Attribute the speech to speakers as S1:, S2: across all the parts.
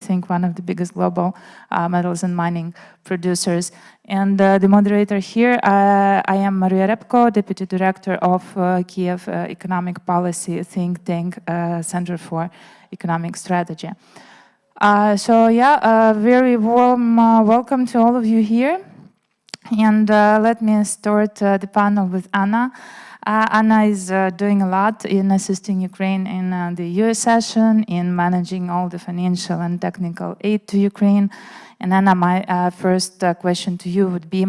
S1: think one of the biggest global metals and mining producers. And the moderator here, I am Maria Repko, Deputy Director of Kyiv Economic Policy think tank, Center for Economic Strategy. So yeah, very warm welcome to all of you here. And let me start the panel with Anna. Anna is doing a lot in assisting Ukraine in the US session, in managing all the financial and technical aid to Ukraine. And Anna, my first question to you would be,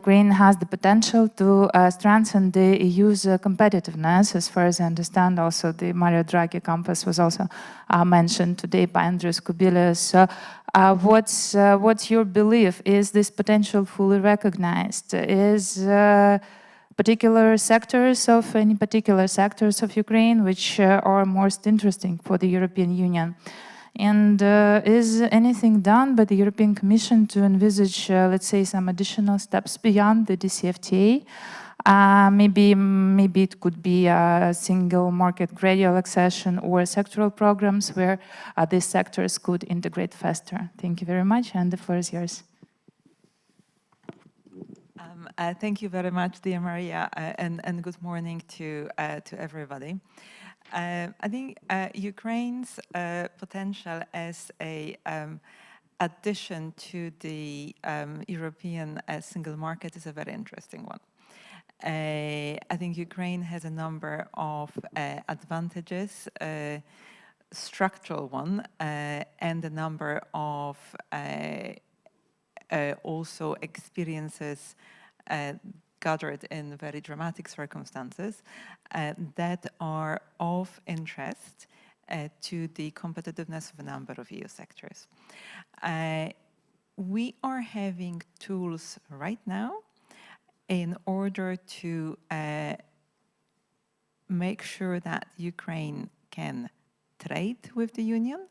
S1: Ukraine has the potential to strengthen the EU's competitiveness. As far as I understand, also the Mario Draghi Compass was also mentioned today by Andreas Kubilius. So, what's your belief? Is this potential fully recognized? Is particular sectors of any particular sectors of Ukraine which are most interesting for the European Union? And is anything done by the European Commission to envisage, let's say, some additional steps beyond the DCFTA? Maybe it could be a single market gradual accession or sectoral programs where these sectors could integrate faster. Thank you very much, and the floor is yours.
S2: Thank you very much, dear Maria, and good morning to everybody. I think Ukraine's potential as a addition to the European single market is a very interesting one. I think Ukraine has a number of advantages, structural one, and a number of also experiences gathered in very dramatic circumstances that are of interest to the competitiveness of a number of EU sectors. We are having tools right now in order to make sure that Ukraine can trade with the Union,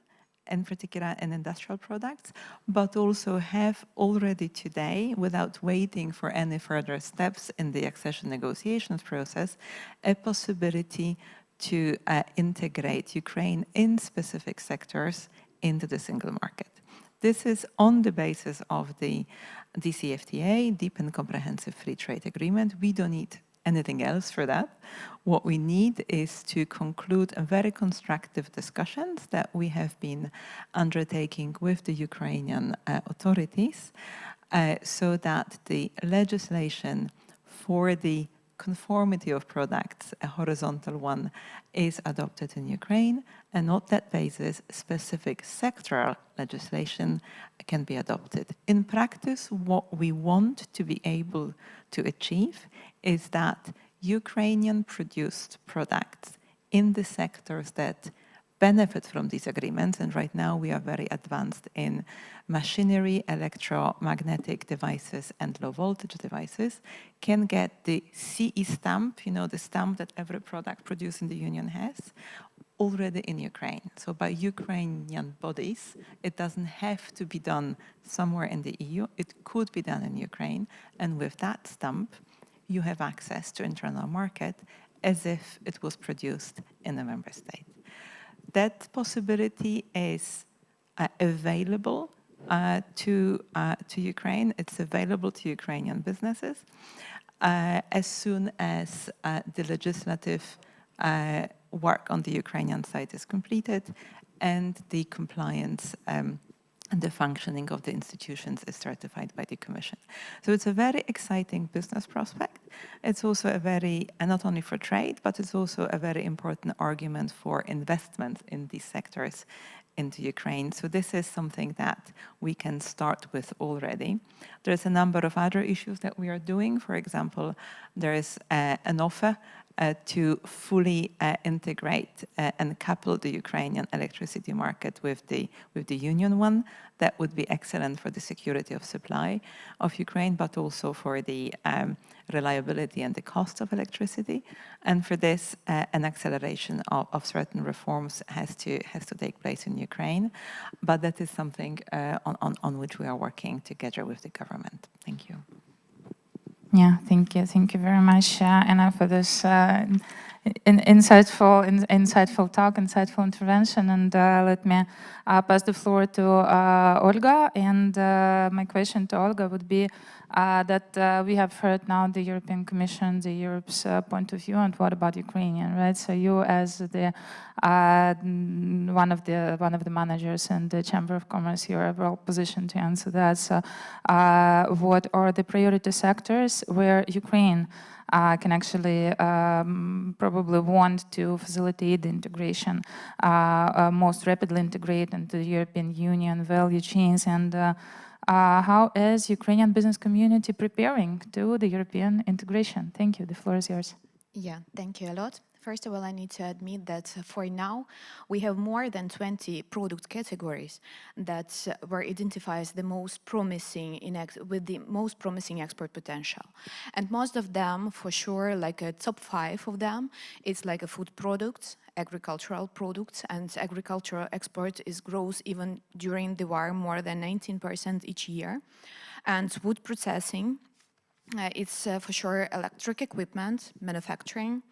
S2: in particular in industrial products, but also have already today, without waiting for any further steps in the accession negotiations process, a possibility to integrate Ukraine in specific sectors into the single market. This is on the basis of the DCFTA, Deep and Comprehensive Free Trade Agreement. We don't need anything else for that. What we need is to conclude a very constructive discussions that we have been undertaking with the Ukrainian authorities so that the legislation for the conformity of products, a horizontal one, is adopted in Ukraine, and on that basis, specific sectoral legislation can be adopted. In practice, what we want to be able to achieve is that Ukrainian-produced products in the sectors that benefit from these agreements, and right now we are very advanced in machinery, electromagnetic devices, and low-voltage devices, can get the CE stamp, you know, the stamp that every product produced in the Union has, already in Ukraine. So by Ukrainian bodies, it doesn't have to be done somewhere in the EU, it could be done in Ukraine, and with that stamp, you have access to internal market as if it was produced in a member state. That possibility is available to Ukraine. It's available to Ukrainian businesses as soon as the legislative work on the Ukrainian side is completed and the compliance and the functioning of the institutions is certified by the Commission. So it's a very exciting business prospect. It's also a very, not only for trade, but it's also a very important argument for investment in these sectors into Ukraine. So this is something that we can start with already. There's a number of other issues that we are doing. For example, there is an offer to fully integrate and couple the Ukrainian electricity market with the Union one. That would be excellent for the security of supply of Ukraine, but also for the reliability and the cost of electricity. And for this, an acceleration of certain reforms has to take place in Ukraine. But that is something on which we are working together with the government. Thank you.
S1: Yeah, thank you. Thank you very much, Anna, for this insightful talk, insightful intervention, and let me pass the floor to Olga. And my question to Olga would be that we have heard now the European Commission, the Europe's point of view, and what about Ukrainian, right? So you, as the one of the managers in the Chamber of Commerce, you are well positioned to answer that. So, what are the priority sectors where Ukraine can actually probably want to facilitate the integration, most rapidly integrate into the European Union value chains, and how is Ukrainian business community preparing to the European integration? Thank you. The floor is yours.
S3: Yeah, thank you a lot. First of all, I need to admit that for now, we have more than 20 product categories that were identified as the most promising with the most promising export potential. And most of them, for sure, like a top 5 of them, it's like a food products, agricultural products, and agricultural export is grows even during the war more than 19% each year. And wood processing, it's for sure electric equipment, manufacturing,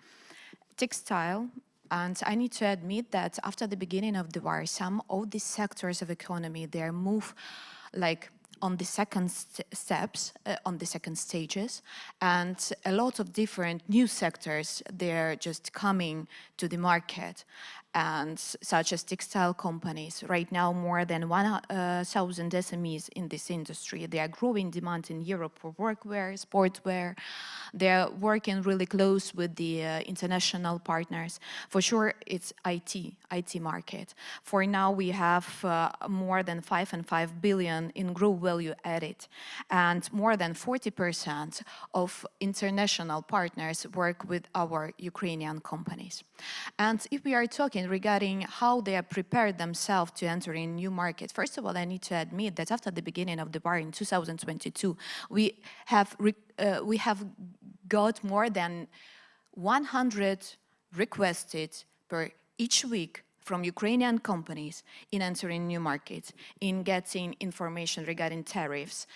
S3: textile, and I need to admit that after the beginning of the war, some of these sectors of economy, they move like on the second steps, on the second stages, and a lot of different new sectors, they're just coming to the market, and such as textile companies. Right now, more than 1,000 SMEs in this industry. They are growing demand in Europe for workwear, sportswear. They're working really close with the international partners. For sure, it's IT market. For now, we have more than 5.5 billion in group value added, and more than 40% of international partners work with our Ukrainian companies. And if we are talking regarding how they are prepared themselves to enter in new markets, first of all, I need to admit that after the beginning of the war in 2022, we have got more than 100 requested per each week from Ukrainian companies in entering new markets, in getting information regarding tariffs,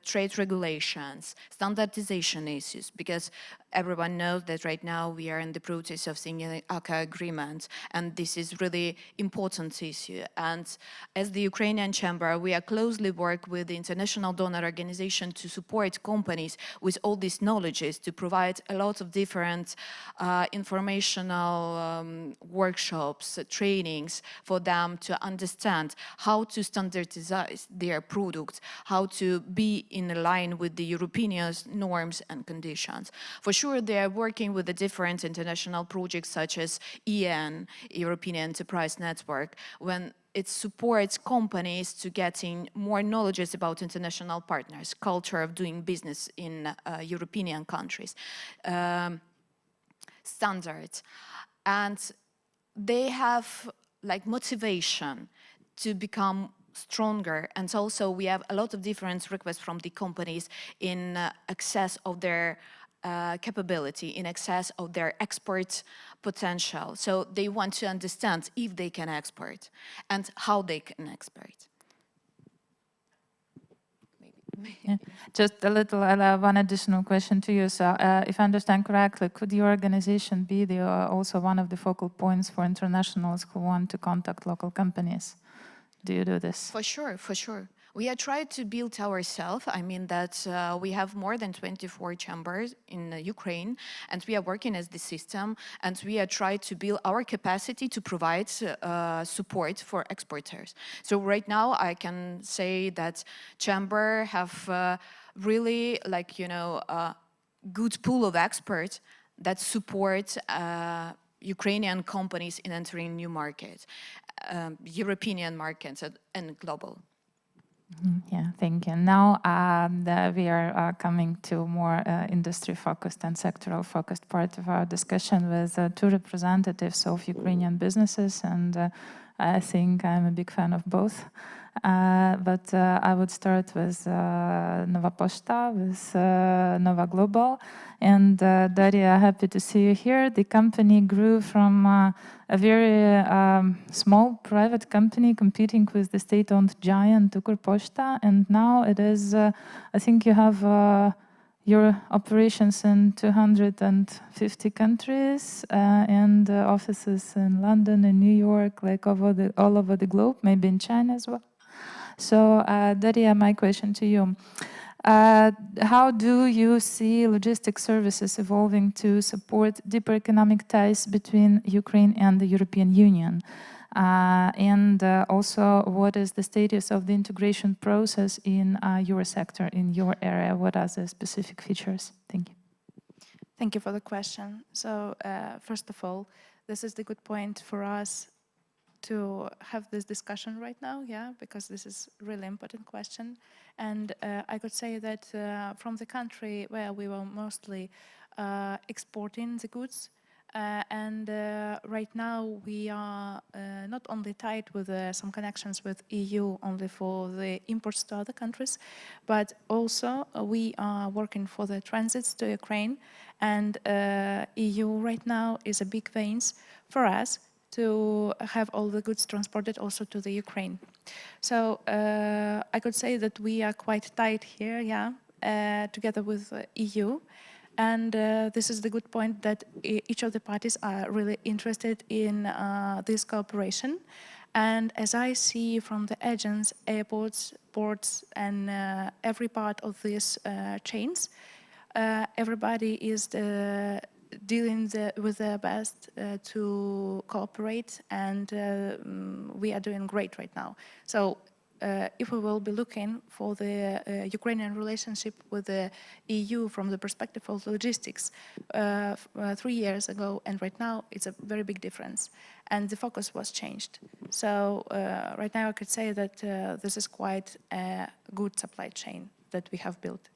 S3: trade regulations, standardization issues, because everyone knows that right now we are in the process of signing ACA agreement, and this is really important issue. And as the Ukrainian Chamber, we are closely work with the international donor organization to support companies with all these knowledges, to provide a lot of different informational workshops, trainings for them to understand how to standardize their products, how to be in line with the European norms and conditions. For sure, they are working with the different international projects such as EN, European Enterprise Network, when it supports companies to getting more knowledge about international partners, culture of doing business in European countries, standards. And they have like motivation to become stronger, and also we have a lot of different requests from the companies in excess of their capability, in excess of their export potential. So they want to understand if they can export and how they can export.
S1: Yeah. Just a little, one additional question to you. So, if I understand correctly, could your organization be also one of the focal points for internationals who want to contact local companies? Do you do this?
S3: For sure, for sure. We are trying to build ourselves. I mean that we have more than 24 chambers in Ukraine, and we are working as the system, and we are trying to build our capacity to provide support for exporters. So right now, I can say that chamber have really, like, you know, a good pool of experts that support Ukrainian companies in entering new markets, European markets and global.
S1: Yeah, thank you. Now we are coming to more industry-focused and sectoral-focused part of our discussion with two representatives of Ukrainian businesses, and I think I'm a big fan of both. But I would start with Nova Poshta, with Nova Global. And Daria, happy to see you here. The company grew from a very small private company competing with the state-owned giant Ukr Poshta, and now it is, I think you have your operations in 250 countries and offices in London and New York, like all over the globe, maybe in China as well. So, Daria, my question to you. How do you see logistics services evolving to support deeper economic ties between Ukraine and the European Union? And also, what is the status of the integration process in your sector, in your area? What are the specific features? Thank you.
S4: Thank you for the question. So, first of all, this is the good point for us to have this discussion right now, yeah, because this is really important question. And I could say that from the country where we were mostly exporting the goods, and right now we are not only tied with some connections with EU only for the imports to other countries, but also we are working for the transits to Ukraine, and EU right now is a big veins for us to have all the goods transported also to the Ukraine. So I could say that we are quite tight here, yeah, together with EU. And this is the good point that each of the parties are really interested in this cooperation. And as I see from the agents, airports, ports, and every part of these chains, everybody is dealing with their best to cooperate, and we are doing great right now. So if we will be looking for the Ukrainian relationship with the EU from the perspective of logistics 3 years ago and right now, it's a very big difference. And the focus was changed. So right now I could say that this is quite a good supply chain that we have built.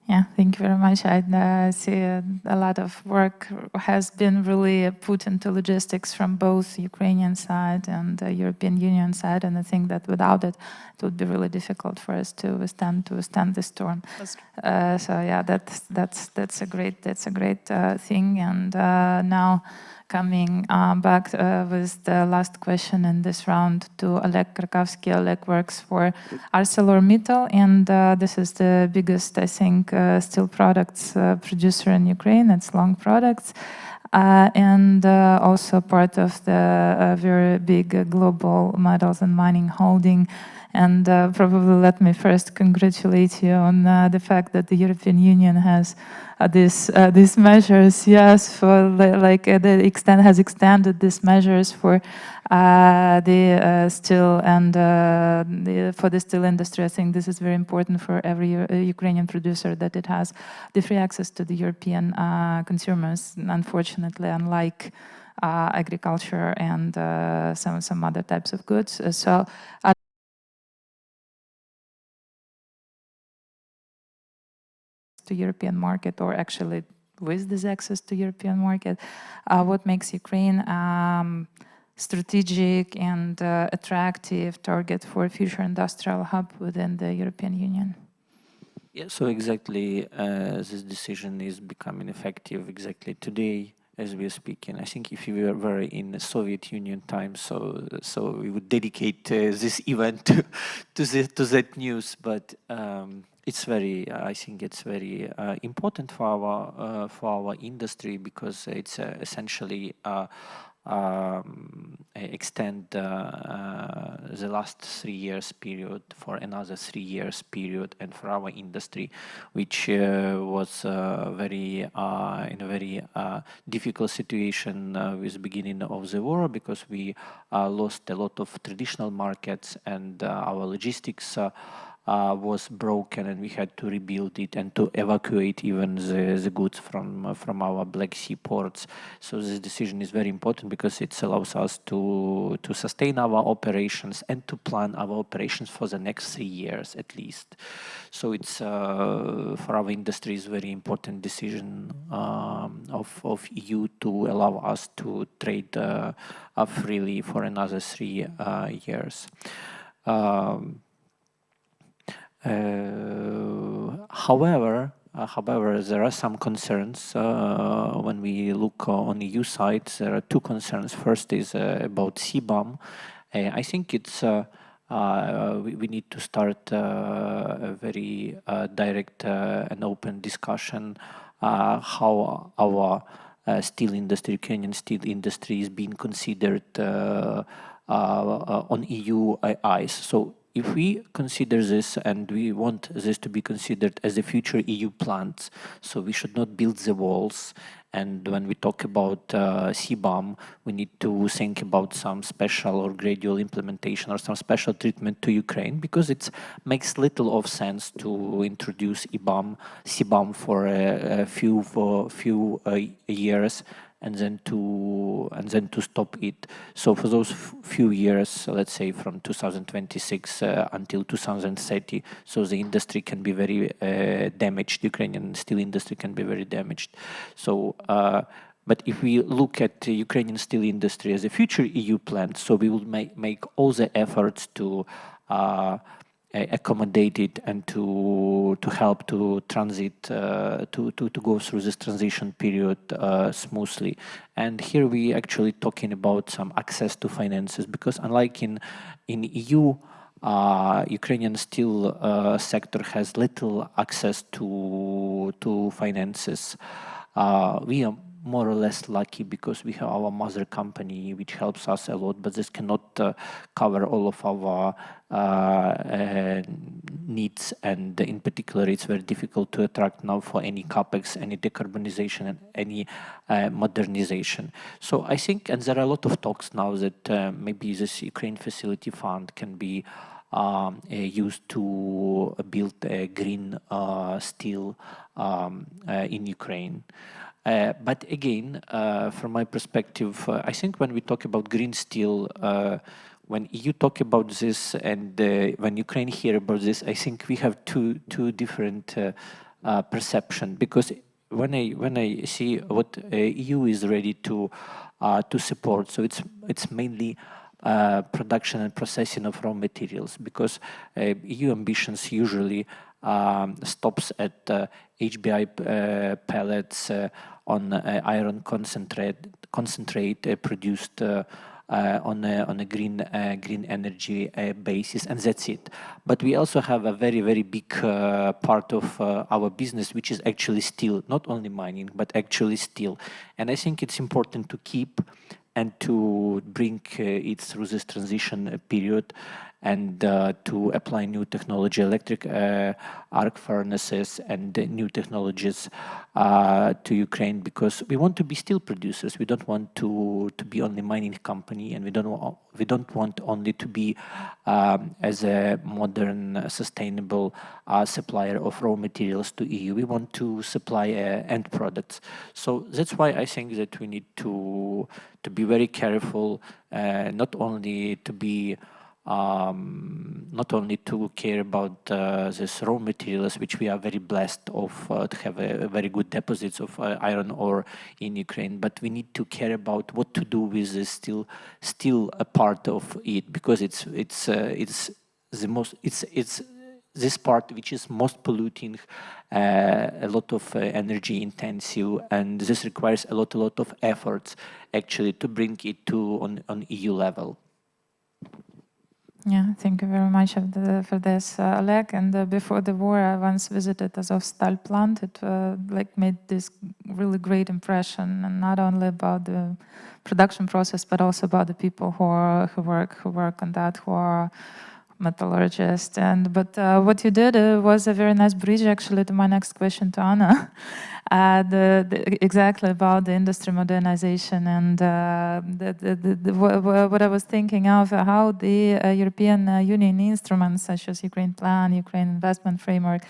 S1: Yeah, thank you very much. I see a lot of work has been really put into logistics from both Ukrainian side and the European Union side, and I think that without it, it would be really difficult for us to withstand the storm. So yeah, that's a great thing. And now coming back with the last question in this round to Oleh Krykavskyy. Oleh works for ArcelorMittal, and this is the biggest, I think, steel products producer in Ukraine. It's long products. And also part of the very big global metals and mining holding. And probably let me first congratulate you on the fact that the European Union has these measures, yes, for has extended these measures for the steel and for the steel industry. I think this is very important for every Ukrainian producer, that it has the free access to the European consumers. Unfortunately, unlike agriculture and some other types of goods. So. To European market, or actually with this access to European market, what makes Ukraine strategic and attractive target for a future industrial hub within the European Union?
S5: Yeah, so exactly this decision is becoming effective exactly today as we are speaking. I think if we were in the Soviet Union times, so we would dedicate this event to that news, but it's very, I think it's very important for our industry, because it's essentially extend the last 3 years period for another 3 years period, and for our industry, which was very in a very difficult situation with the beginning of the war, because we lost a lot of traditional markets, and our logistics was broken, and we had to rebuild it and to evacuate even the goods from our Black Sea ports. So this decision is very important, because it allows us to sustain our operations and to plan our operations for the next 3 years at least. So it's for our industry is very important decision of EU to allow us to trade freely for another 3 years. However, there are some concerns when we look on the EU side. There are 2 concerns. First is about CBAM. I think it's we need to start a very direct and open discussion how our steel industry, Ukrainian steel industry, is being considered on EU eyes. So if we consider this and we want this to be considered as a future EU plant, so we should not build the walls. And when we talk about CBAM, we need to think about some special or gradual implementation or some special treatment to Ukraine, because it makes little of sense to introduce CBAM for a few years and then to stop it. So for those few years, let's say from 2026 until 2030, so the industry can be very damaged. Ukrainian steel industry can be very damaged. So, but if we look at the Ukrainian steel industry as a future EU plant, so we will make all the efforts to accommodate it and to help to transit to go through this transition period smoothly. And here we actually talking about some access to finances, because unlike in EU, Ukrainian steel sector has little access to finances. We are more or less lucky because we have our mother company, which helps us a lot, but this cannot cover all of our needs, and in particular it's very difficult to attract now for any capex, any decarbonization, and any modernization. So I think, and there are a lot of talks now that maybe this Ukraine Facility Fund can be used to build a green steel in Ukraine. But again, from my perspective, I think when we talk about green steel, when you talk about this and when Ukraine hear about this, I think we have two different perception. Because when I see what EU is ready to support, so it's mainly production and processing of raw materials, because EU ambitions usually stops at HBI pellets on iron concentrate produced on a green energy basis, and that's it. But we also have a very big part of our business, which is actually steel, not only mining, but actually steel. And I think it's important to keep and to bring it through this transition period, and to apply new technology, electric arc furnaces and new technologies to Ukraine, because we want to be steel producers. We don't want to be only mining company, and we don't want only to be as a modern, sustainable supplier of raw materials to EU. We want to supply end products. So that's why I think that we need to be very careful, not only to be not only to care about this raw materials, which we are very blessed of to have a very good deposits of iron ore in Ukraine, but we need to care about what to do with this still a part of it, because it's this part which is most polluting, a lot of energy intensive, and this requires a lot of efforts actually to bring it to on EU level.
S1: Yeah, thank you very much for this, Oleg. And before the war, I once visited Azovstal plant. It made this really great impression, and not only about the production process, but also about the people who work on that, who are metallurgists. But what you did was a very nice bridge, actually, to my next question to Anna. Exactly about the industry modernization, and what I was thinking of, how the European Union instruments such as Ukraine Plan, Ukraine Investment Framework,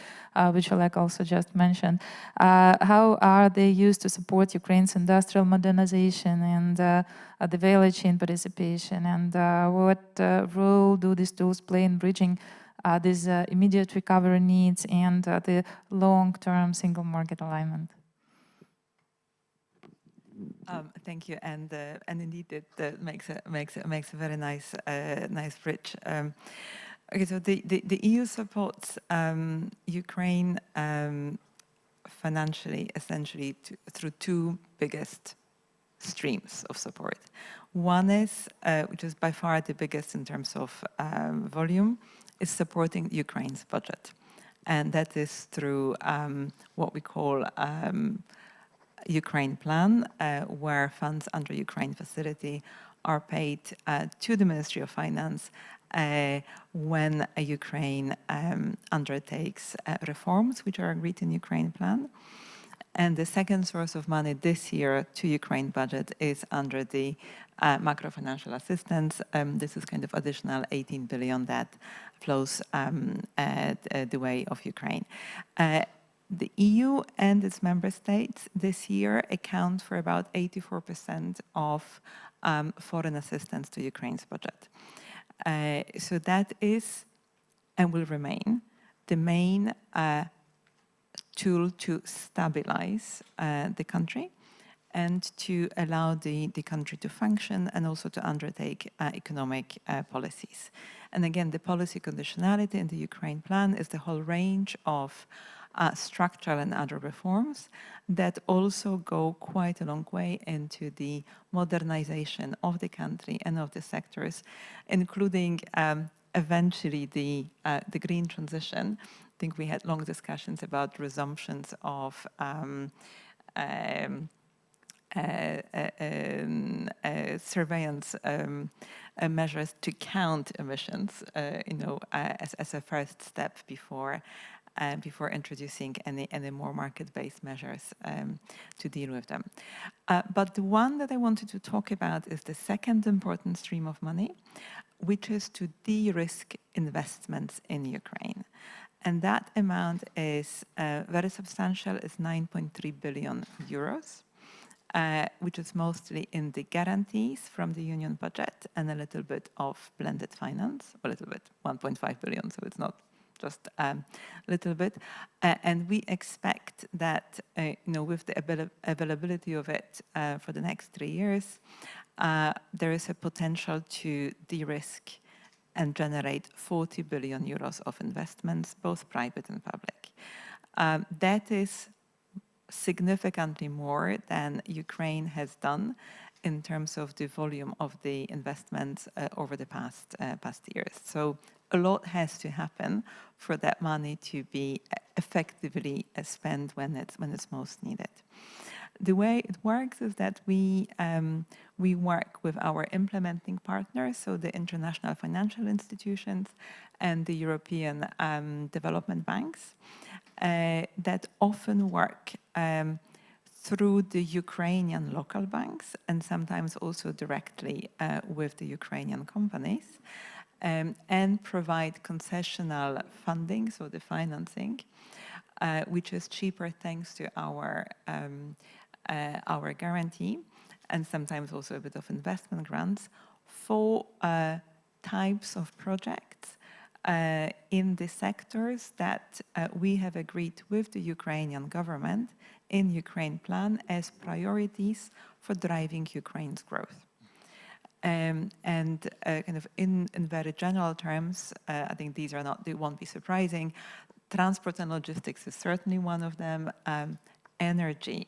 S1: which Oleg also just mentioned, how are they used to support Ukraine's industrial modernization and the value chain participation, and what role do these tools play in bridging these immediate recovery needs and the long-term single market alignment?
S2: Thank you, and indeed it makes a very nice bridge. Okay, so the EU supports Ukraine financially, essentially through two biggest streams of support. One is, which is by far the biggest in terms of volume, is supporting Ukraine's budget. And that is through what we call Ukraine Plan, where funds under Ukraine facility are paid to the Ministry of Finance when Ukraine undertakes reforms which are agreed in Ukraine Plan. And the second source of money this year to Ukraine budget is under the macro-financial assistance. This is kind of additional 18 billion that flows the way of Ukraine. The EU and its member states this year account for about 84% of foreign assistance to Ukraine's budget. So that is and will remain the main tool to stabilize the country and to allow the country to function and also to undertake economic policies. And again, the policy conditionality in the Ukraine plan is the whole range of structural and other reforms that also go quite a long way into the modernization of the country and of the sectors, including eventually the green transition. I think we had long discussions about resumptions of surveillance measures to count emissions, as a first step before introducing any more market-based measures to deal with them. But the one that I wanted to talk about is the second important stream of money, which is to de-risk investments in Ukraine. And that amount is very substantial, is 9.3 billion euros, which is mostly in the guarantees from the union budget and a little bit of blended finance, a little bit, 1.5 billion, so it's not just a little bit. And we expect that, with the availability of it for the next 3 years, there is a potential to de-risk and generate 40 billion euros of investments, both private and public. That is significantly more than Ukraine has done in terms of the volume of the investments over the past years. So a lot has to happen for that money to be effectively spent when it's most needed. The way it works is that we work with our implementing partners, so the international financial institutions and the European development banks, that often work through the Ukrainian local banks and sometimes also directly with the Ukrainian companies, and provide concessional funding, so the financing, which is cheaper thanks to our guarantee, and sometimes also a bit of investment grants for types of projects in the sectors that we have agreed with the Ukrainian government in Ukraine Plan as priorities for driving Ukraine's growth. And kind of in very general terms, I think they won't be surprising. Transport and logistics is certainly one of them. Energy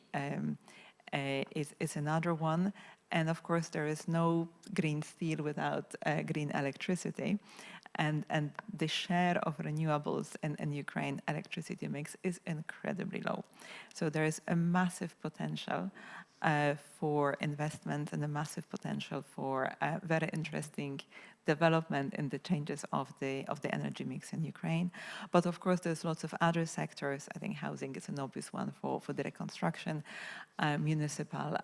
S2: is another one. And of course, there is no green steel without green electricity. And the share of renewables in Ukraine electricity mix is incredibly low. So there is a massive potential for investment and a massive potential for very interesting development in the changes of the energy mix in Ukraine. But of course, there's lots of other sectors. I think housing is an obvious one for the reconstruction, municipal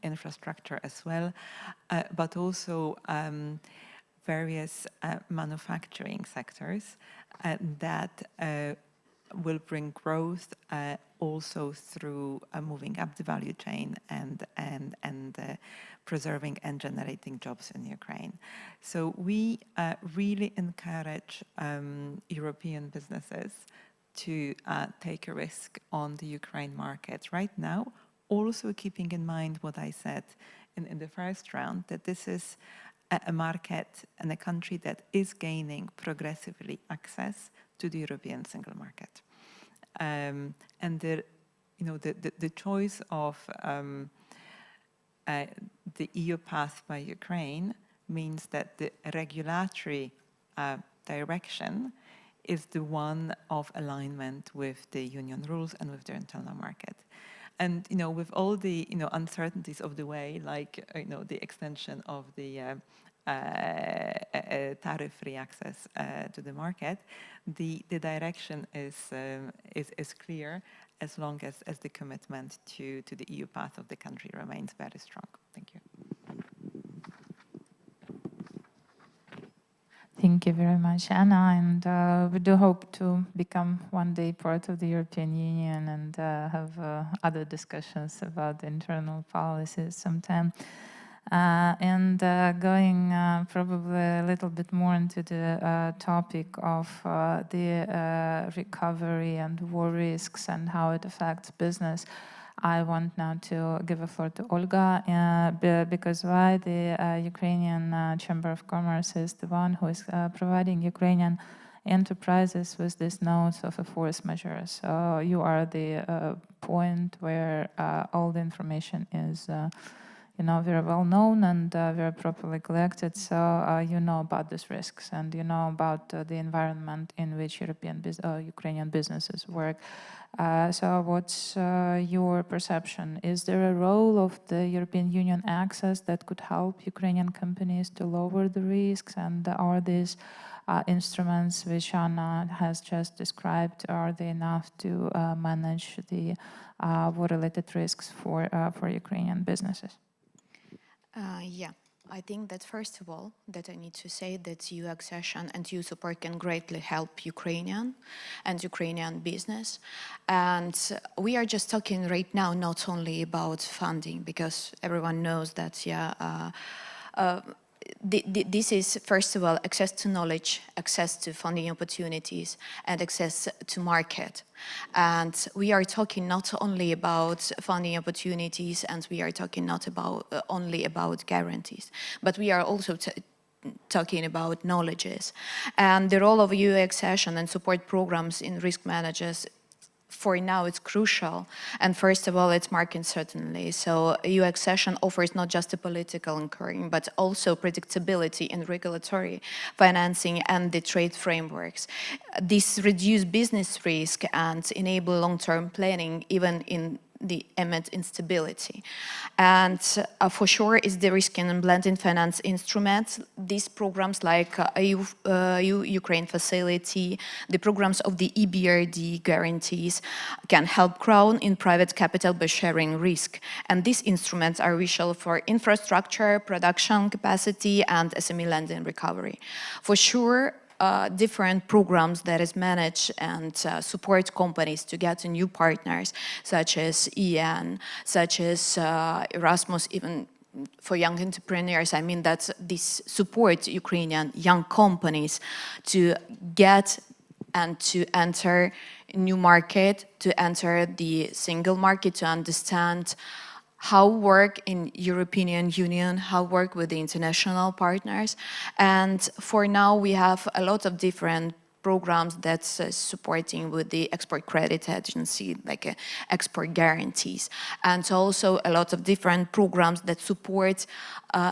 S2: infrastructure as well, but also various manufacturing sectors that will bring growth also through moving up the value chain and preserving and generating jobs in Ukraine. So we really encourage European businesses to take a risk on the Ukraine market right now, also keeping in mind what I said in the first round, that this is a market and a country that is gaining progressively access to the European single market. And the choice of the EU path by Ukraine means that the regulatory direction is the one of alignment with the union rules and with the internal market. And, with all the, uncertainties of the way, like, the extension of the tariff-free access to the market, the direction is clear as long as the commitment to the EU path of the country remains very strong. Thank you.
S1: Thank you very much, Anna, and we do hope to become one day part of the European Union and have other discussions about the internal policies sometime. Going probably a little bit more into the topic of the recovery and war risks and how it affects business, I want now to give the floor to Olga, because why the Ukrainian Chamber of Commerce is the one who is providing Ukrainian enterprises with this notes of a force majeure. So you are the point where all the information is very well known and very properly collected. So you know about these risks and you know about the environment in which Ukrainian businesses work. So what's your perception? Is there a role of the European Union access that could help Ukrainian companies to lower the risks? And are these instruments which Anna has just described, are they enough to manage the war-related risks for Ukrainian businesses?
S3: Yeah, I think that first of all, that I need to say that EU accession and EU support can greatly help Ukrainian business. And we are just talking right now not only about funding, because everyone knows that, this is, first of all, access to knowledge, access to funding opportunities, and access to market. And we are talking not only about funding opportunities, and we are talking not about only about guarantees, but we are also talking about knowledges. And the role of EU accession and support programs in risk managers, for now, it's crucial. And first of all, it's market certainty. So EU accession offers not just a political anchoring, but also predictability in regulatory, financing, and the trade frameworks. This reduces business risk and enable long-term planning, even in the amid instability. And for sure is the risk and blending finance instruments. These programs like EU-Ukraine facility, the programs of the EBRD guarantees can help crowd in private capital by sharing risk. And these instruments are crucial for infrastructure, production capacity, and SME lending recovery. For sure, different programs that is managed and support companies to get new partners, such as EN, such as Erasmus, even for young entrepreneurs. I mean that this supports Ukrainian young companies to get and to enter a new market, to enter the single market, to understand how work in European Union, how work with the international partners. And for now, we have a lot of different programs that's supporting with the export credit agency, like export guarantees. And also a lot of different programs that support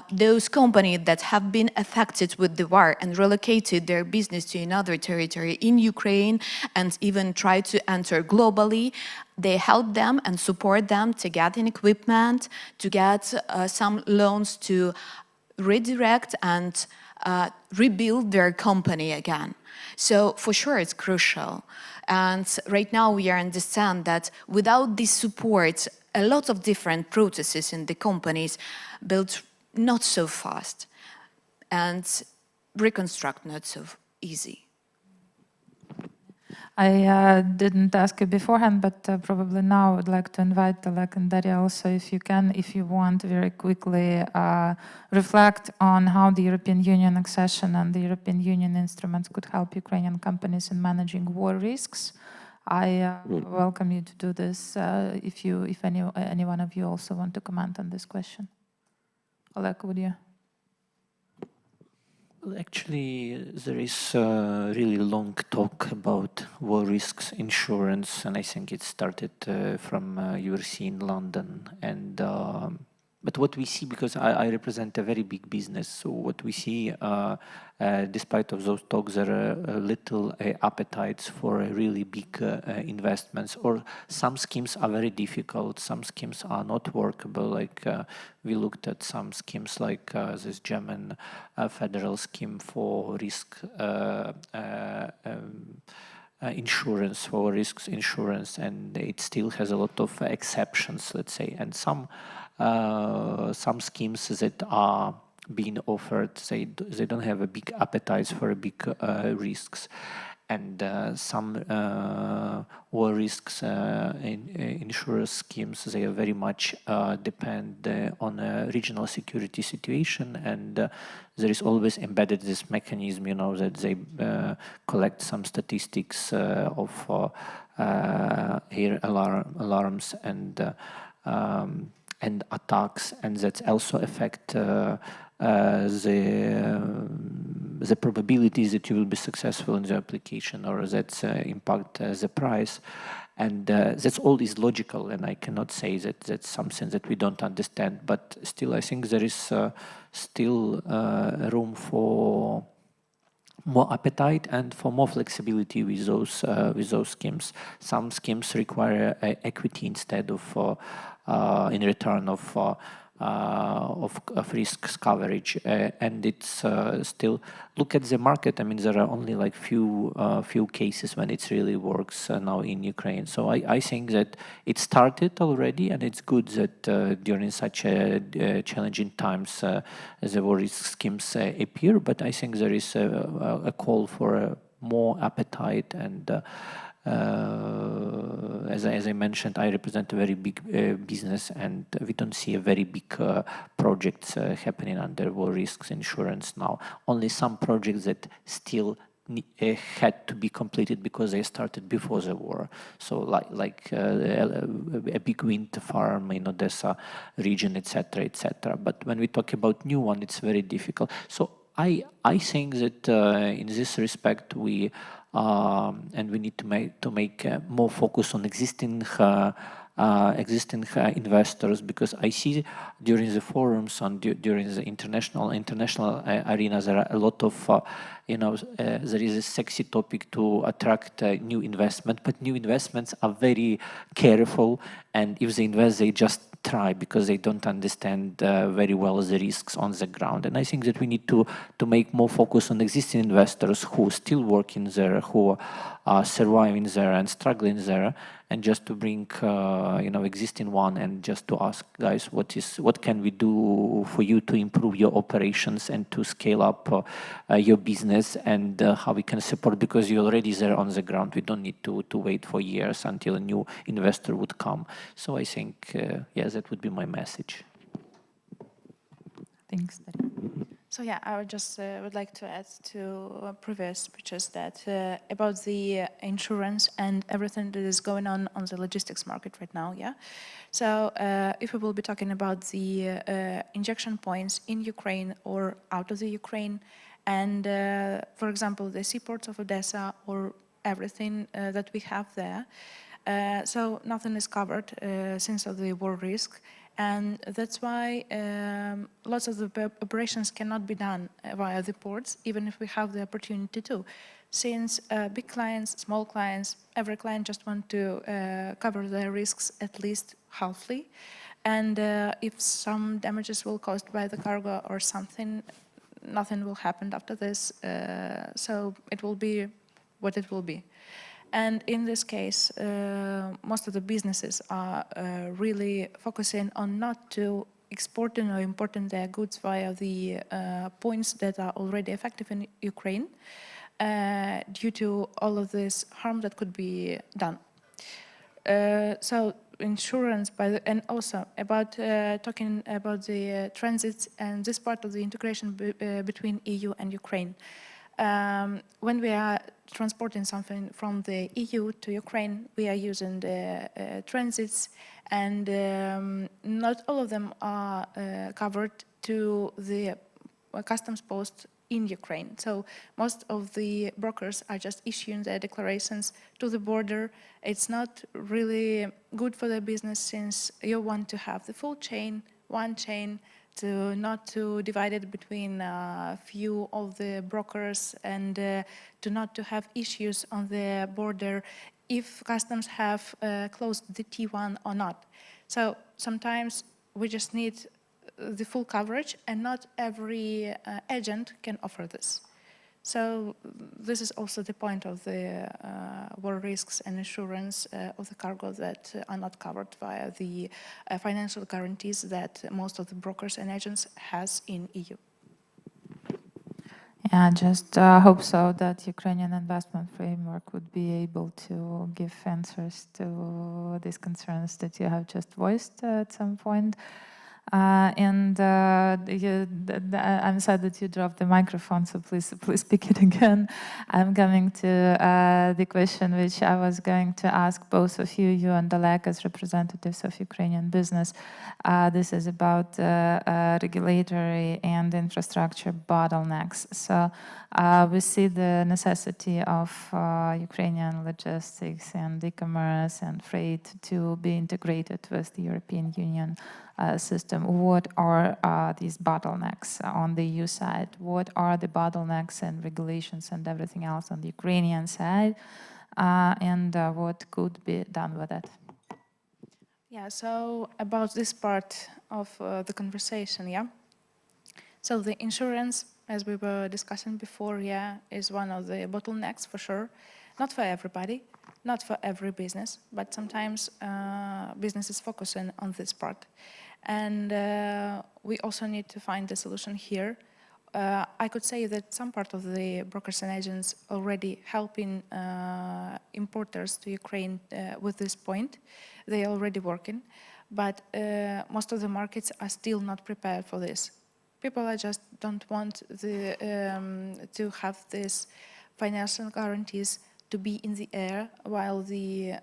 S3: those companies that have been affected with the war and relocated their business to another territory in Ukraine and even try to enter globally. They help them and support them to get an equipment, to get some loans to redirect and rebuild their company again. So for sure it's crucial. And right now we understand that without this support, a lot of different processes in the companies built not so fast and reconstruct not so easy.
S1: I didn't ask you beforehand, but probably now I would like to invite Oleh and Daria also, if you can, if you want, very quickly reflect on how the European Union accession and the European Union instruments could help Ukrainian companies in managing war risks. I welcome you to do this if any one of you also want to comment on this question. Oleh, would you?
S5: Well, actually, there is a really long talk about war risks insurance, and I think it started from URC in London. And but what we see, because I represent a very big business, so what we see, despite of those talks, there are little appetites for really big investments, or some schemes are very difficult, some schemes are not workable. Like we looked at some schemes like this German federal scheme for risk insurance, for risks insurance, and it still has a lot of exceptions, let's say, and some schemes that are being offered, they don't have a big appetite for big risks, and some war risks in insurance schemes, they are very much depend on a regional security situation, and there is always embedded this mechanism, you know, that they collect some statistics of air alarms and attacks, and that also affect the probabilities that you will be successful in the application, or that impact the price. And that's all is logical, and I cannot say that that's something that we don't understand, but still I think there is still room for more appetite and for more flexibility with those schemes. Some schemes require equity instead of in return of risks coverage, and it's still, look at the market. I mean, there are only like few cases when it really works now in Ukraine. So I think that it started already, and it's good that during such challenging times the war risk schemes appear. But I think there is a call for more appetite, and as I mentioned, I represent a very big business, and we don't see a very big projects happening under war risks insurance now. Only some projects that still had to be completed because they started before the war. So like a big wind farm in Odessa region, etc., etc. But when we talk about new one, it's very difficult. So I think that in this respect we need to make more focus on existing investors, because I see during the forums and during the international arena there are a lot of there is a sexy topic to attract new investment, but new investments are very careful, and if they invest, they just try because they don't understand very well the risks on the ground. And I think that we need to make more focus on existing investors who are still working there, who are surviving there and struggling there, and just to bring existing one and just to ask, guys, what can we do for you to improve your operations and to scale up your business, and how we can support, because you're already there on the ground. We don't need to wait for years until a new investor would come. So I think that would be my message.
S1: Thanks, Daria.
S4: So yeah, I would like to add to previous speeches that about the insurance and everything that is going on the logistics market right now. Yeah, so if we will be talking about the injection points in Ukraine or out of the Ukraine, and for example the seaports of Odessa or everything that we have there, so nothing is covered since of the war risk. And that's why lots of the operations cannot be done via the ports, even if we have the opportunity to. Since big clients, small clients, every client just want to cover their risks at least halfly. And if some damages will caused by the cargo or something, nothing will happen after this. So it will be what it will be. And in this case, most of the businesses are really focusing on not to exporting or importing their goods via the points that are already effective in Ukraine due to all of this harm that could be done. So insurance, and also about talking about the transits and this part of the integration between EU and Ukraine. When we are transporting something from the EU to Ukraine, we are using the transits, and not all of them are covered to the customs post in Ukraine. So most of the brokers are just issuing their declarations to the border. It's not really good for their business, since you want to have the full chain one chain, to not to divide it between a few of the brokers, and to not to have issues on the border if customs have closed the T1 or not. So sometimes we just need the full coverage, and not every agent can offer this. So this is also the point of the war risks and insurance of the cargo that are not covered via the financial guarantees that most of the brokers and agents has in EU.
S1: Yeah, I just hope so that Ukrainian investment framework would be able to give answers to these concerns that you have just voiced at some point. I'm sad that you dropped the microphone, so please speak it again. I'm coming to the question which I was going to ask both of you and Oleh, as representatives of Ukrainian business. This is about regulatory and infrastructure bottlenecks. So we see the necessity of Ukrainian logistics and e-commerce and freight to be integrated with the European Union system. What are these bottlenecks on the EU side? What are the bottlenecks and regulations and everything else on the Ukrainian side? And what could be done with it?
S4: Yeah, so about this part of the conversation, yeah. So the insurance, as we were discussing before, yeah, is one of the bottlenecks for sure. Not for everybody, not for every business, but sometimes businesses focusing on this part. And we also need to find a solution here. I could say that some part of the brokers and agents already helping importers to Ukraine with this point. They are already working, but most of the markets are still not prepared for this. People are just don't want to have this financial guarantees to be in the air while the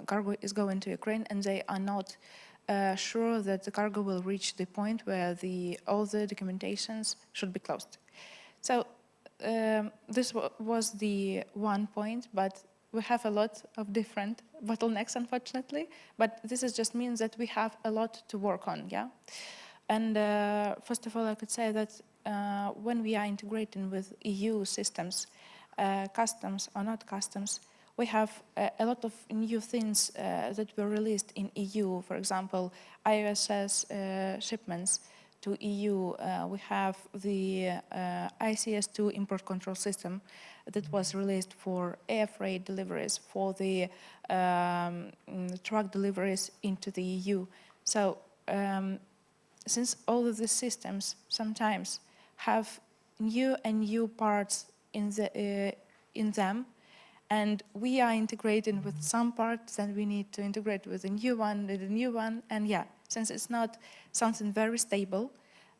S4: cargo is going to Ukraine, and they are not sure that the cargo will reach the point where all the documentations should be closed. So this was the one point, but we have a lot of different bottlenecks, unfortunately. But this is just means that we have a lot to work on, yeah. And first of all, I could say that when we are integrating with EU systems, customs or not customs, we have a lot of new things that were released in EU. For example, ISS shipments to EU. We have the ICS2 import control system that was released for air freight deliveries, for the truck deliveries into the EU. So since all of these systems sometimes have new parts in them, and we are integrating with some parts, and we need to integrate with a new one, and yeah, since it's not something very stable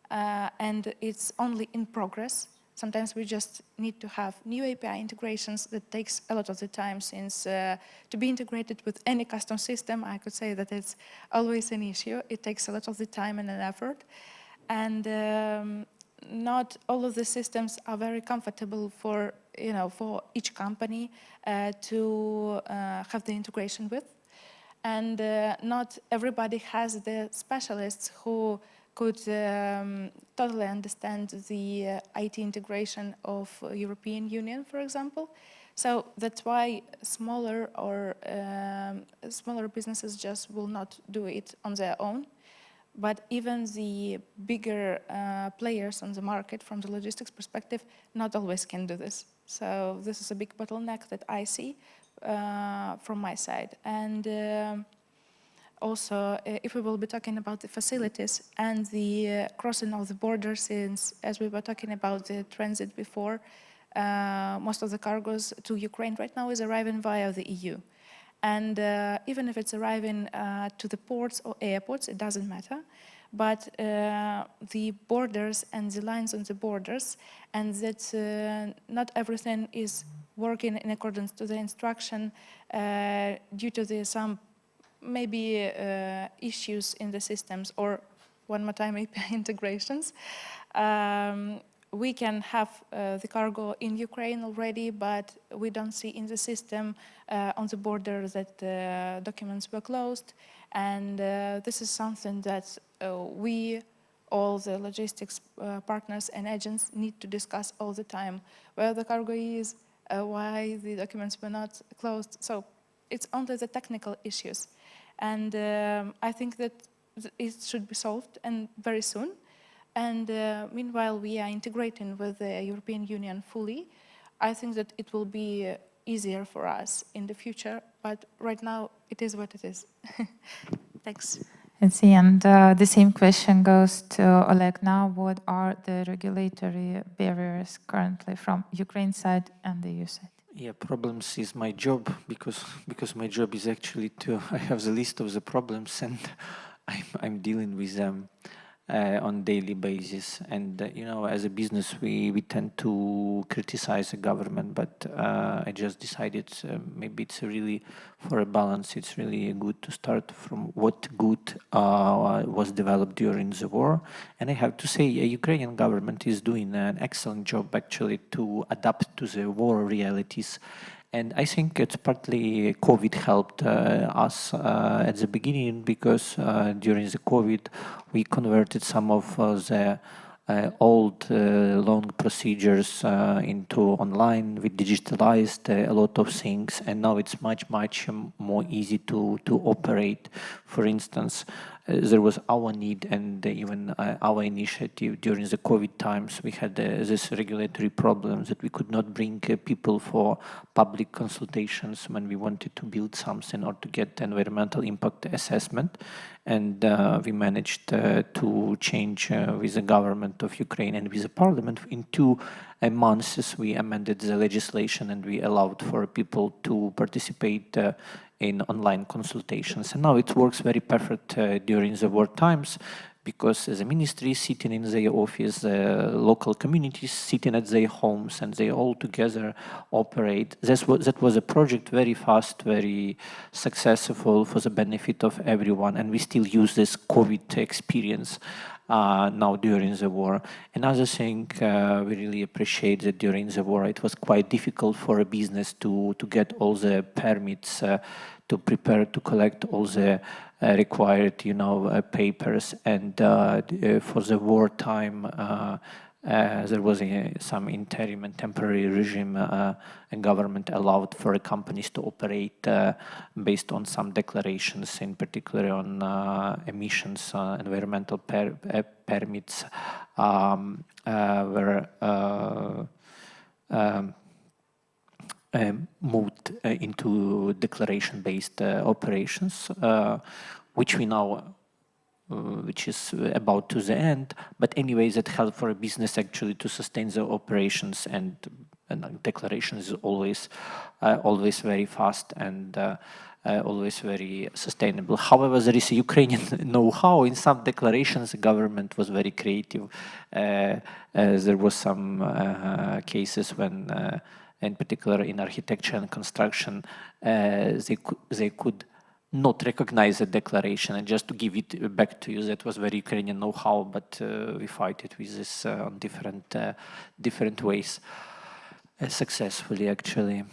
S4: and it's only in progress, sometimes we just need to have new API integrations that takes a lot of the time, since to be integrated with any custom system, I could say that it's always an issue. It takes a lot of the time and an effort, and not all of the systems are very comfortable for each company to have the integration with, and not everybody has the specialists who could totally understand the IT integration of European Union, for example. So that's why smaller businesses just will not do it on their own. But even the bigger players on the market, from the logistics perspective, not always can do this. So this is a big bottleneck that I see from my side. And also, if we will be talking about the facilities and the crossing of the border, since, as we were talking about the transit before, most of the cargoes to Ukraine right now is arriving via the EU. And even if it's arriving to the ports or airports, it doesn't matter. But the borders and the lines on the borders, and that not everything is working in accordance to the instruction due to some maybe issues in the systems, or one more time API integrations. we can have the cargo in Ukraine already, but we don't see in the system on the border that documents were closed. And this is something that we, all the logistics partners and agents, need to discuss all the time, where the cargo is, why the documents were not closed. So it's only the technical issues. And I think that it should be solved, and very soon. And meanwhile, we are integrating with the European Union fully. I think that it will be easier for us in the future, but right now it is what it is. Thanks.
S1: Let's see, and the same question goes to Oleg now. What are the regulatory barriers currently from Ukraine side and the EU side?
S5: Yeah, problems is my job, because my job is actually to, I have the list of the problems and I'm dealing with them on daily basis. And you know, as a business, we tend to criticize the government, but I just decided maybe it's really, for a balance, it's really good to start from what good was developed during the war. And I have to say, a Ukrainian government is doing an excellent job actually to adapt to the war realities. And I think it's partly COVID helped us at the beginning, because during the COVID, we converted some of the old long procedures into online. We digitalized a lot of things, and now it's much more easy to operate. For instance, there was our need and even our initiative during the COVID times. We had this regulatory problems that we could not bring people for public consultations when we wanted to build something or to get environmental impact assessment. And we managed to change with the government of Ukraine and with the parliament. In 2 months, we amended the legislation and we allowed for people to participate in online consultations. And now it works very perfect during the war times, because the ministry is sitting in their office, local communities sitting at their homes, and they all together operate. That was a project very fast, very successful for the benefit of everyone, and we still use this COVID experience now during the war. Another thing we really appreciate that during the war it was quite difficult for a business to get all the permits, to prepare, to collect all the required, papers. And for the wartime, there was some interim and temporary regime, and government allowed for companies to operate based on some declarations, in particular on emissions, environmental permits were moved into declaration-based operations, which we now which is about to the end, but anyways, that help for a business actually to sustain the operations, and declaration is always very fast and always very sustainable. However, there is a Ukrainian know-how in some declarations. The government was very creative. There was some cases when, in particular in architecture and construction, they could not recognize the declaration, and just to give it back to you, that was very Ukrainian know-how, but we fight it with this on different ways, successfully actually.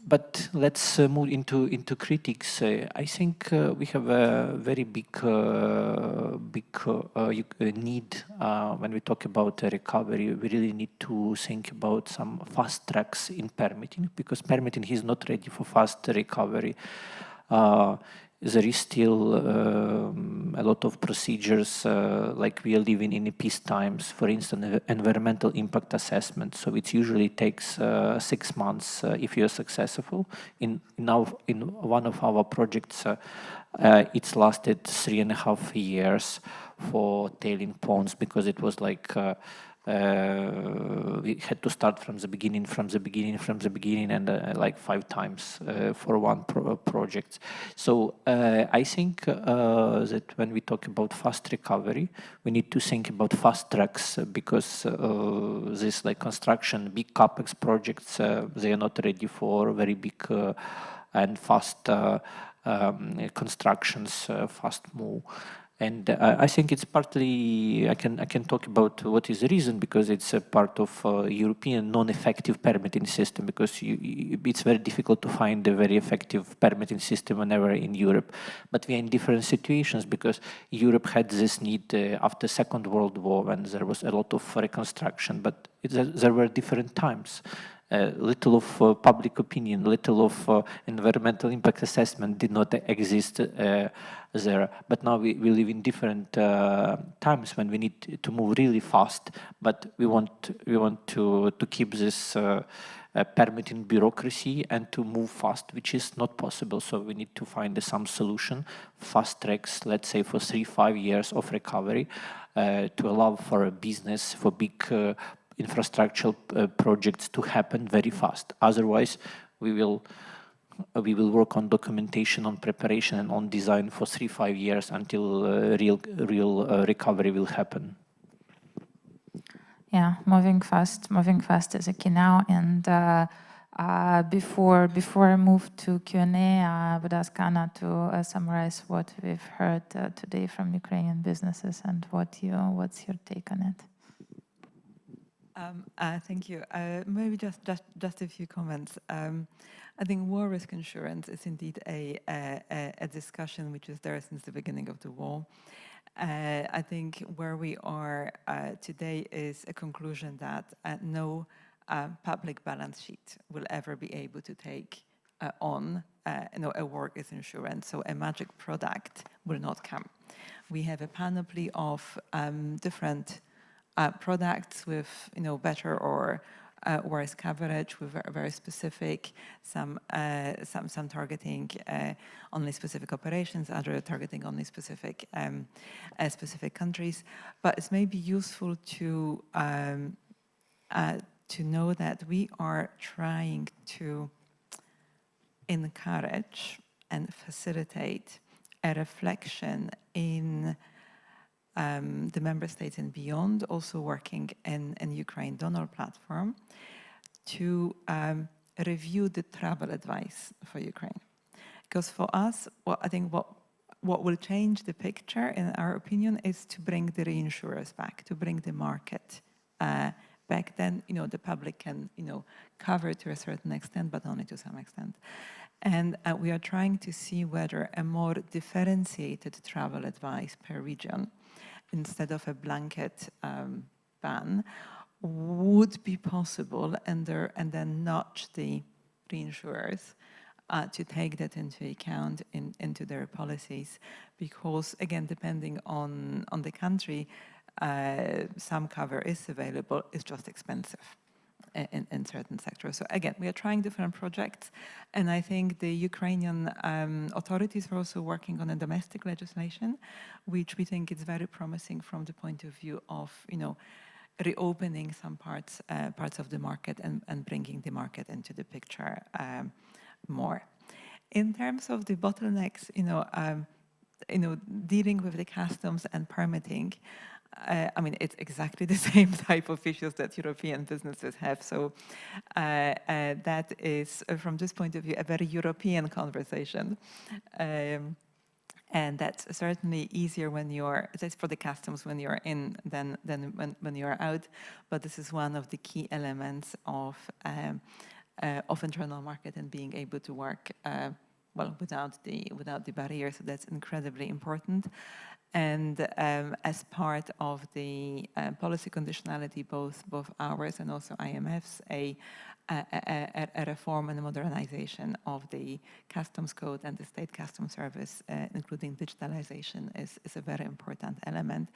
S5: But let's move into critics. I think we have a very big need when we talk about recovery. We really need to think about some fast tracks in permitting, because permitting is not ready for fast recovery. There is still a lot of procedures, like we are living in peace times. For instance, environmental impact assessment. So it usually takes 6 months if you are successful. In one of our projects, it's lasted 3.5 years for tailing ponds, because it was like we had to start from the beginning, and like 5 times for one project. So I think that when we talk about fast recovery, we need to think about fast tracks, because this like construction, big capex projects, they are not ready for very big and fast constructions, fast move. And I think it's partly, I can talk about what is the reason, because it's a part of European non-effective permitting system, because it's very difficult to find a very effective permitting system whenever in Europe. But we are in different situations, because Europe had this need after Second World War, when there was a lot of reconstruction, but there were different times. Little of public opinion, little of environmental impact assessment did not exist there. But now we live in different times when we need to move really fast, but we want to keep this permitting bureaucracy and to move fast, which is not possible. So we need to find some solution, fast tracks, let's say for 3-5 years of recovery, to allow for a business, for big infrastructural projects to happen very fast. Otherwise, we will work on documentation, on preparation, and on design for 3-5 years until real recovery will happen.
S1: Yeah, moving fast is a key now. And before I move to Q&A, I would ask Anna to summarize what we've heard today from Ukrainian businesses and what's your take on it.
S2: Thank you. Maybe just a few comments. I think war risk insurance is indeed a discussion which is there since the beginning of the war. I think where we are today is a conclusion that no public balance sheet will ever be able to take on a war risk insurance. So a magic product will not come. We have a panoply of different products with better or worse coverage, with very specific, some targeting only specific operations, other targeting only specific countries. But it's maybe useful to know that we are trying to encourage and facilitate a reflection in the member states and beyond, also working in Ukraine donor platform, to review the travel advice for Ukraine. Because for us, I think what will change the picture, in our opinion, is to bring the reinsurers back, to bring the market back. Then, the public can, cover to a certain extent, but only to some extent. And we are trying to see whether a more differentiated travel advice per region, instead of a blanket ban, would be possible, and then nudge the reinsurers to take that into account into their policies. Because, again, depending on the country, some cover is available, it's just expensive in certain sectors. So again, we are trying different projects, and I think the Ukrainian authorities are also working on a domestic legislation, which we think is very promising from the point of view of, reopening some parts of the market and bringing the market into the picture more. In terms of the bottlenecks, dealing with the customs and permitting, I mean, it's exactly the same type of issues that European businesses have. So that is, from this point of view, a very European conversation. And that's certainly easier when it's for the customs when you're in than when you're out. But this is one of the key elements of internal market and being able to work without the barriers. So that's incredibly important. And as part of the policy conditionality, both ours and also IMF's, a reform and a modernization of the customs code and the state customs service, including digitalization, is a very important element.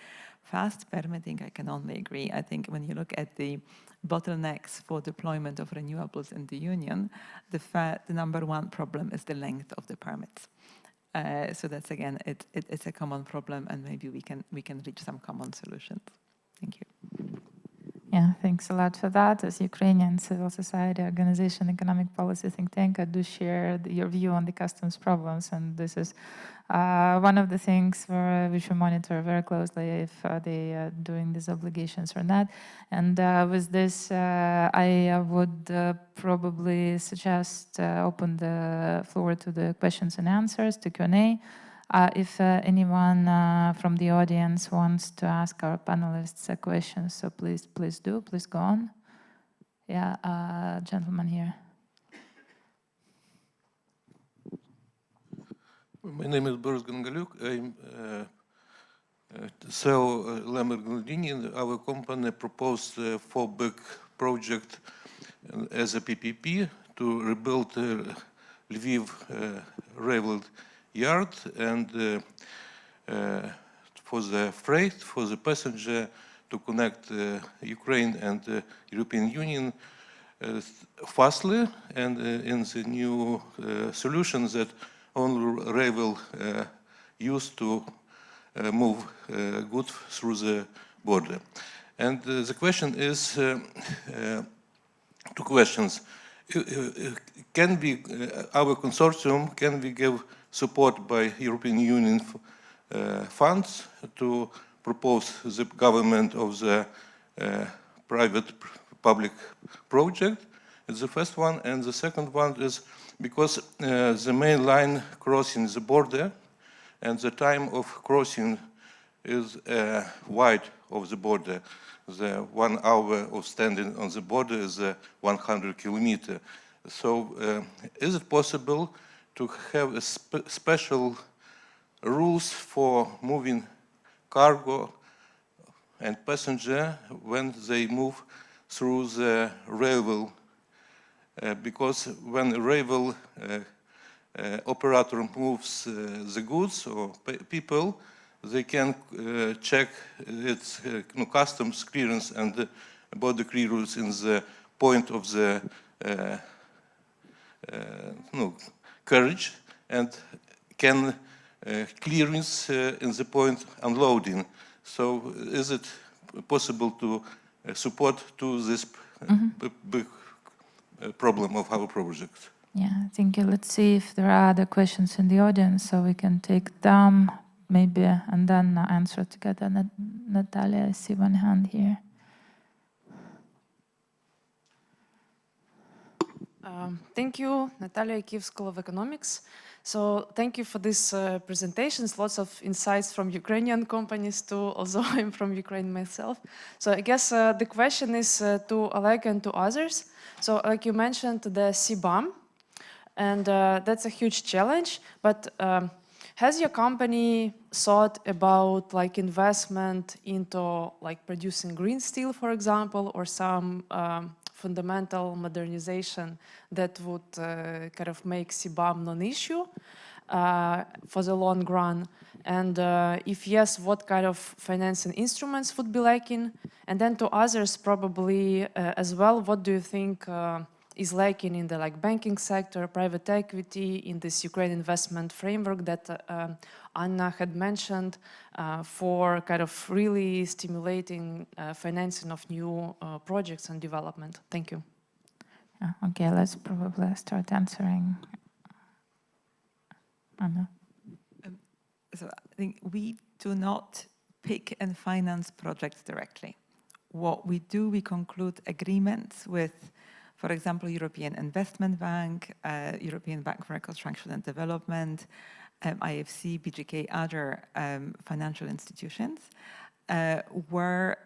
S2: Fast permitting, I can only agree. I think when you look at the bottlenecks for deployment of renewables in the Union, the number one problem is the length of the permits. So that's, again, it's a common problem, and maybe we can reach some common solutions. Thank you.
S1: Yeah, thanks a lot for that. As Ukrainian civil society organization, economic policy think tank, I do share your view on the customs problems, and this is one of the things where we should monitor very closely if they are doing these obligations or not. And with this, I would probably suggest open the floor to the questions and answers, to Q&A. If anyone from the audience wants to ask our panelists a question, so please do. Please go on. Yeah, gentleman here.
S6: My name is Boris Gongalyuk. I'm CEO Lemmer. Our company proposed for big project as a PPP to rebuild Lviv railway yard and for the freight, for the passenger to connect Ukraine and the European Union fastly and in the new solutions that only rail used to move goods through the border. And the question is, two questions. Can we, our consortium, can we give support by European Union funds to propose the government of the private-public project? It's the first one. And the second one is because the main line crossing the border and the time of crossing is wide of the border. The 1 hour of standing on the border is 100 kilometers. So is it possible to have a special rules for moving cargo and passenger when they move through the railway? Because when a railway operator moves the goods or people, they can check its customs clearance and border clearance in the point of the carriage and can clearance in the point unloading. So is it possible to support to this big problem of our project?
S1: Yeah, thank you. Let's see if there are other questions in the audience, so we can take them maybe and then answer together. Natalia, I see one hand here.
S7: Thank you, Natalia, Kyiv School of Economics. So thank you for this presentations, lots of insights from Ukrainian companies too, although I'm from Ukraine myself. So I guess the question is to Oleg and to others. So like you mentioned, the CBAM, and that's a huge challenge, but has your company thought about like investment into like producing green steel, for example, or some fundamental modernization that would kind of make CBAM non-issue for the long run? And if yes, what kind of financing instruments would be lacking? And then to others probably as well, what do you think is lacking in the like banking sector, private equity, in this Ukraine investment framework that Anna had mentioned for kind of really stimulating financing of new projects and development? Thank you.
S1: Okay, let's probably start answering. Anna.
S2: So I think we do not pick and finance projects directly. What we do, we conclude agreements with, for example, European Investment Bank, European Bank for Reconstruction and Development, IFC, BGK, other financial institutions, where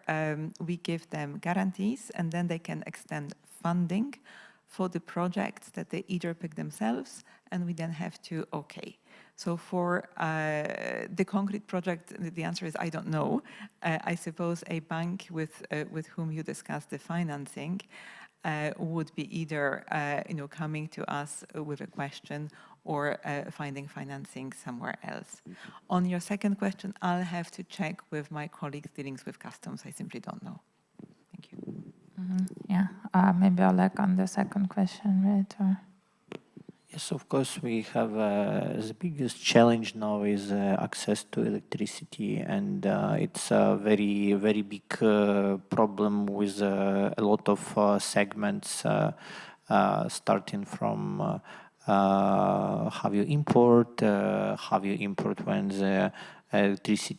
S2: we give them guarantees and then they can extend funding for the projects that they either pick themselves and we then have to okay. So for the concrete project, the answer is I don't know. I suppose a bank with whom you discuss the financing would be either coming to us with a question or finding financing somewhere else. On your second question, I'll have to check with my colleagues dealing with customs. I simply don't know. Thank you.
S1: Yeah, maybe Oleg on the second question, right? Or...
S5: Yes, of course, we have the biggest challenge now is access to electricity, and it's a very, very big problem with a lot of segments, starting from how you import when the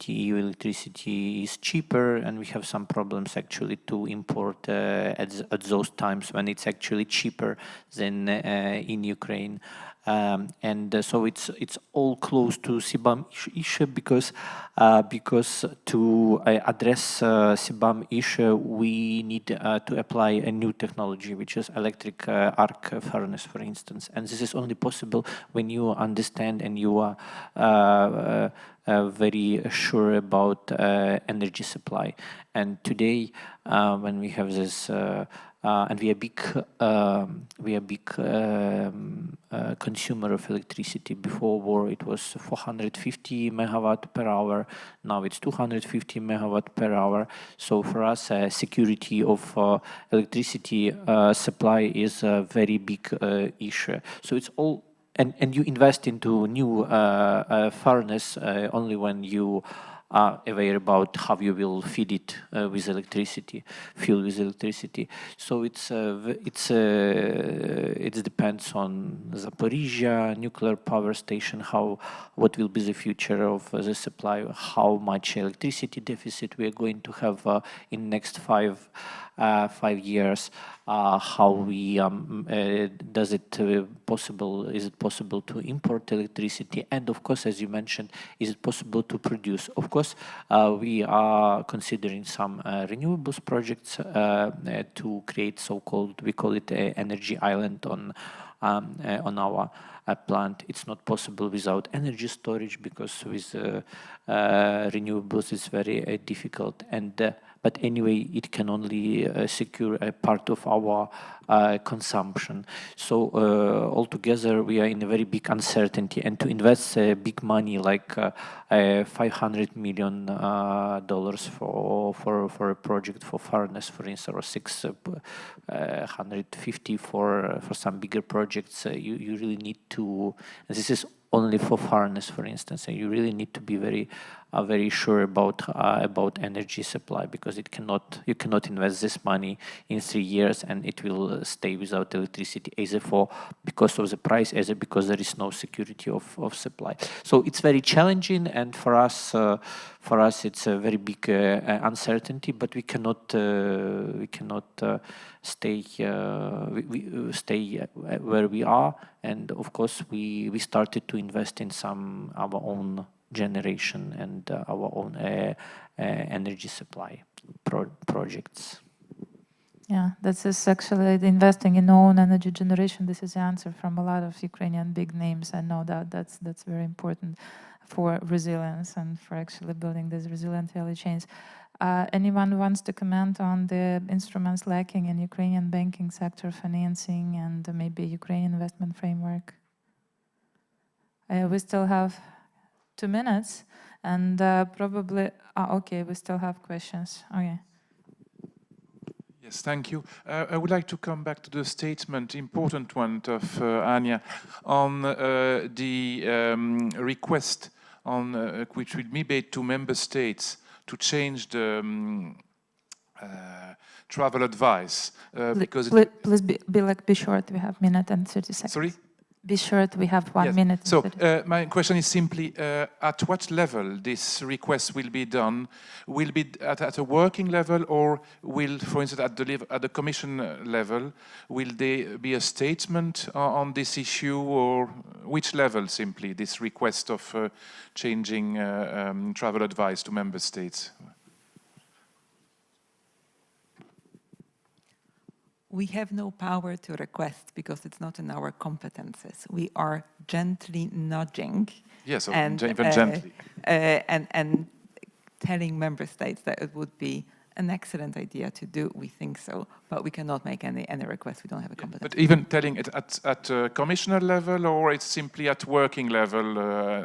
S5: EU electricity is cheaper, and we have some problems actually to import at those times when it's actually cheaper than in Ukraine. So it's all close to CBAM issue because to address CBAM issue we need to apply a new technology, which is electric arc furnace, for instance. And this is only possible when you understand and you are very sure about energy supply. And today, when we have this, and we are big consumer of electricity. Before war, it was 450 megawatt per hour. Now it's 250 megawatt per hour. So for us, security of electricity supply is a very big issue. So it's all. And you invest into new furnace only when you are aware about how you will feed it with electricity, fuel with electricity. So it depends on Zaporizhia nuclear power station, what will be the future of the supply, how much electricity deficit we are going to have in next 5 years. How we is it possible to import electricity, and of course, as you mentioned, is it possible to produce? Of course, we are considering some renewables projects to create so-called, we call it a energy island on our plant. It's not possible without energy storage, because with renewables it's very difficult. And but anyway, it can only secure a part of our consumption. So altogether, we are in a very big uncertainty. And to invest big money, like $500 million for a project for furnace, for instance, or 650 for some bigger projects, you really need to. This is only for furnace, for instance, and you really need to be very sure about energy supply, because you cannot invest this money in 3 years and it will stay without electricity, either because of the price, either because there is no security of supply. So it's very challenging, and for us it's a very big uncertainty. But we cannot stay where we are. And of course, we started to invest in our own generation and our own energy supply projects.
S1: Yeah, this is actually investing in own energy generation. This is the answer from a lot of Ukrainian big names. I know that's very important for resilience and for actually building these resilient value chains. Anyone wants to comment on the instruments lacking in Ukrainian banking sector financing and maybe Ukrainian investment framework? We still have 2 minutes, and probably, okay, we still have questions. Okay.
S8: Yes, thank you. I would like to come back to the statement, important one, of Anya, on the request on which will be made to member states to change the travel advice. Because
S1: please be short. We have 1 minute and 30 seconds.
S8: Sorry?
S1: Be short, we have 1 minute.
S8: So my question is simply, at what level this request will be done? Will be at a working level, or will, for instance, at the Commission level, will there be a statement on this issue, or which level simply this request of changing travel advice to member states?
S2: We have no power to request because it's not in our competences. We are gently nudging.
S8: Yes,
S2: and,
S8: even gently.
S2: And telling member states that it would be an excellent idea to do. We think so, but we cannot make any request. We don't have a competence.
S8: But even telling it at commissioner level, or it's simply at working level,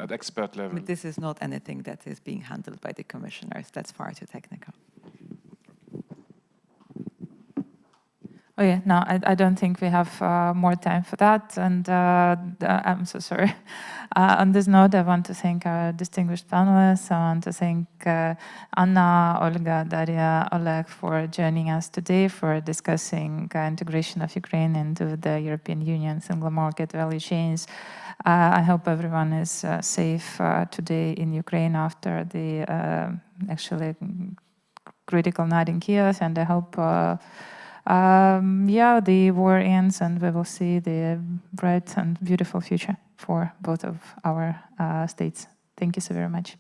S8: at expert level?
S2: But this is not anything that is being handled by the commissioners. That's far too technical.
S1: Oh yeah, no, I don't think we have more time for that, and I'm so sorry. On this note, I want to thank our distinguished panelists. I want to thank Anna, Olga, Daria, Oleh for joining us today for discussing integration of Ukraine into the European Union single market value chains. I hope everyone is safe today in Ukraine after the actually critical night in Kyiv, and I hope yeah, the war ends and we will see the bright and beautiful future for both of our states. Thank you so very much.